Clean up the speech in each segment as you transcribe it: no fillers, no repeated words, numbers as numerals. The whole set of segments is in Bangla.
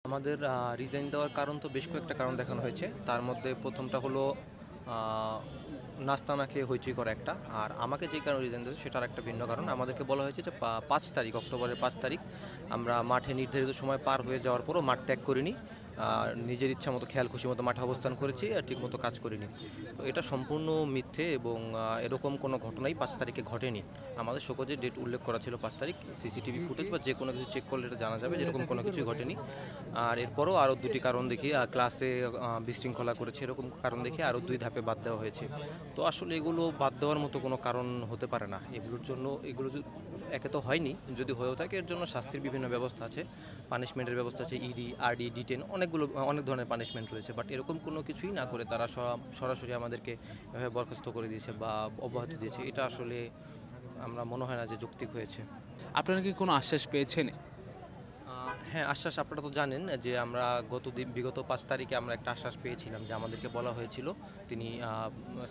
আমাদের রিজাইন দেওয়ার কারণ তো বেশ কয়েকটা কারণ দেখানো হয়েছে। তার মধ্যে প্রথমটা হলো আ নাস্তা না খেয়ে হইচই করা একটা। আর আমাকে যে কারণে রিজাইন দিয়েছে সেটার একটা ভিন্ন কারণ। আমাদেরকে বলা হয়েছে যে ৫ তারিখ, অক্টোবরের ৫ তারিখ আমরা মাঠে নির্ধারিত সময় পার হয়ে যাওয়ার পরও মাঠ ত্যাগ করিনি। নিজের ইচ্ছামতো খেয়াল খুশিমতো মাঠে অবস্থান করেছি আর ঠিকমতো কাজ করিনি। তো এটা সম্পূর্ণ মিথ্যে এবং এরকম কোনো ঘটনাই ৫ তারিখে ঘটেনি। আমাদের শোকজে ডেট উল্লেখ করা ছিল ৫ তারিখ। সিসিটিভি ফুটেজ বা যে কোনো কিছু চেক করলে এটা জানা যাবে যে এরকম কোনো কিছুই ঘটেনি। আর এরপরও আরও ২টি কারণ দেখিয়ে ক্লাসে বিশৃঙ্খলা করেছে এরকম কারণ দেখিয়ে আরও ২ ধাপে বাদ দেওয়া হয়েছে। তো আসলে এগুলো বাদ দেওয়ার মতো কোনো কারণ হতে পারে না। এগুলোর জন্য এগুলো একে তো হয়নি, যদি হয়েও থাকে এর জন্য শাস্তির বিভিন্ন ব্যবস্থা আছে, পানিশমেন্টের ব্যবস্থা আছে, ইডি, আরডি, ডিটেন অনেক ধরনের পানিশমেন্ট রয়েছে। বাট এরকম কোনো কিছুই না করে তারা সরাসরি আমাদেরকে এভাবে বরখাস্ত করে দিয়েছে বা অব্যাহতি দিয়েছে। এটা আসলে আমরা মনে হয় না যে যৌক্তিক হয়েছে। আপনারা কি কোনো আশ্বাস পেয়েছেন? হ্যাঁ, আশ্বাস আপনারা তো জানেন যে আমরা বিগত ৫ তারিখে আমরা একটা আশ্বাস পেয়েছিলাম যে আমাদেরকে বলা হয়েছিল, তিনি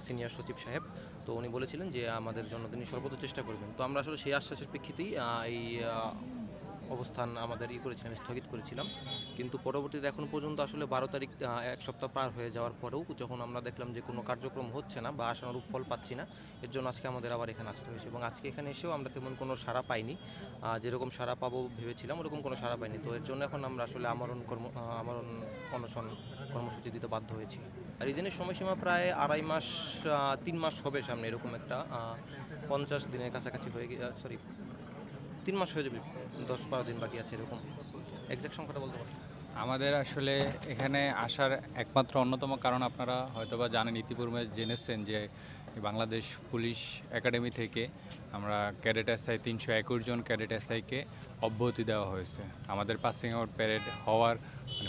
সিনিয়র সচিব সাহেব, তো উনি বলেছিলেন যে আমাদের জন্য তিনি সর্বোচ্চ চেষ্টা করবেন। তো আমরা আসলে সেই আশ্বাসের প্রেক্ষিতেই এই অবস্থান আমাদের করেছিলাম, স্থগিত করেছিলাম। কিন্তু পরবর্তীতে এখন পর্যন্ত আসলে ১২ তারিখ ১ সপ্তাহ পার হয়ে যাওয়ার পরেও যখন আমরা দেখলাম যে কোনো কার্যক্রম হচ্ছে না বা আশানুরূপ ফল পাচ্ছি না, এর জন্য আজকে আমাদের আবার এখানে আসতে হয়েছে এবং আজকে এখানে এসেও আমরা তেমন কোনো সাড়া পাইনি। যেরকম সাড়া পাবো ভেবেছিলাম ওরকম কোনো সাড়া পাইনি। তো এর জন্য এখন আমরা আসলে আমরণ অনশন কর্মসূচি দিতে বাধ্য হয়েছি। আর রিজেনের সময়সীমা প্রায় ২.৫ মাস, ৩ মাস হবে সামনে, এরকম একটা ৫০ দিনের কাছাকাছি হয়ে গিয়ে, সরি, ৩ মাস হয়ে যাবে, ১০-১২ দিন বাকি আছে এরকম। এক্সাক্ট সংখ্যাটা বলতে পারবো না। আমাদের আসলে এখানে আসার একমাত্র অন্যতম কারণ আপনারা হয়তোবা জানেন, ইতিপূর্বে জেনেছেন যে বাংলাদেশ পুলিশ একাডেমি থেকে আমরা ক্যাডেট এসআই ৩২১ জন ক্যাডেট এসআইকে অব্যাহতি দেওয়া হয়েছে। আমাদের পাসিং আউট প্যারেড হওয়ার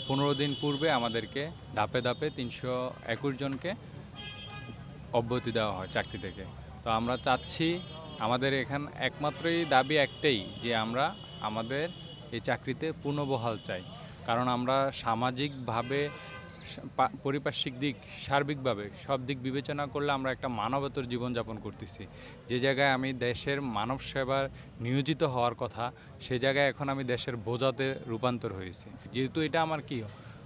১৫ দিন পূর্বে আমাদেরকে ধাপে ধাপে ৩২১ জনকে অব্যাহতি দেওয়া হয় চাকরি থেকে। তো আমরা চাচ্ছি, আমাদের একমাত্রই দাবি একটাই যে আমরা আমাদের এই চাকরিতে পুনর্বহাল চাই। কারণ আমরা সামাজিকভাবে, পারিপার্শ্বিক দিক, সার্বিকভাবে সব দিক বিবেচনা করলে আমরা একটা মানবতর জীবনযাপন করতেছি। যে জায়গায় আমি দেশের মানব সেবার নিয়োজিত হওয়ার কথা, সে জায়গায় এখন আমি দেশের বোঝাতে রূপান্তর হয়েছি। যেহেতু এটা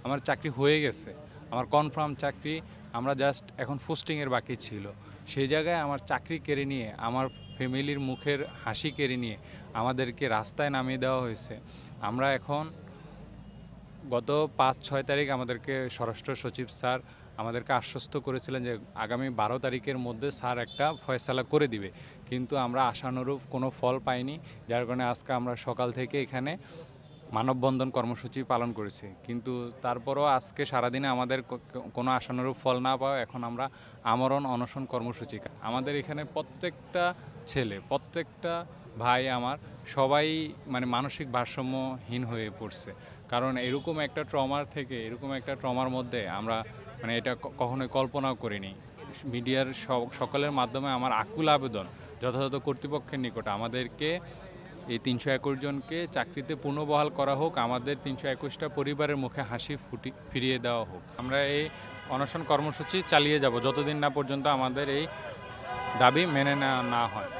আমার চাকরি হয়ে গেছে, আমার কনফার্ম চাকরি, আমরা জাস্ট এখন পোস্টিংয়ের বাকি ছিল। সেই জায়গায় আমার চাকরি কেড়ে নিয়ে, আমার ফ্যামিলির মুখের হাসি কেড়ে নিয়ে আমাদেরকে রাস্তায় নামিয়ে দেওয়া হয়েছে। আমরা এখন গত ৫-৬ তারিখ আমাদেরকে স্বরাষ্ট্র সচিব স্যার আমাদেরকে আশ্বস্ত করেছিলেন যে আগামী ১২ তারিখের মধ্যে স্যার একটা ফয়সালা করে দিবে, কিন্তু আমরা আশানুরূপ কোনো ফল পাইনি। যার কারণে আজকে আমরা সকাল থেকে এখানে মানববন্ধন কর্মসূচি পালন করেছি। কিন্তু তারপরও আজকে সারাদিনে আমাদের কোনো আশানুরূপ ফল না পাওয়া, এখন আমরা আমরণ অনশন কর্মসূচি। আমাদের এখানে প্রত্যেকটা ছেলে, প্রত্যেকটা ভাই আমার, সবাই মানসিক ভারসাম্যহীন হয়ে পড়ছে। কারণ এরকম একটা ট্রমার মধ্যে আমরা এটা কখনোই কল্পনাও করিনি। মিডিয়ার সকলের মাধ্যমে আমার আকুল আবেদন যথাযথ কর্তৃপক্ষের নিকট, আমাদেরকে এই ৩২১ জনকে চাকরিতে পুনর্বহাল করা হোক, আমাদের ৩২১টা পরিবারের মুখে হাসি ফিরিয়ে দেওয়া হোক। আমরা এই অনশন কর্মসূচি চালিয়ে যাব যতদিন না পর্যন্ত আমাদের এই দাবি মেনে নেওয়া না হয়।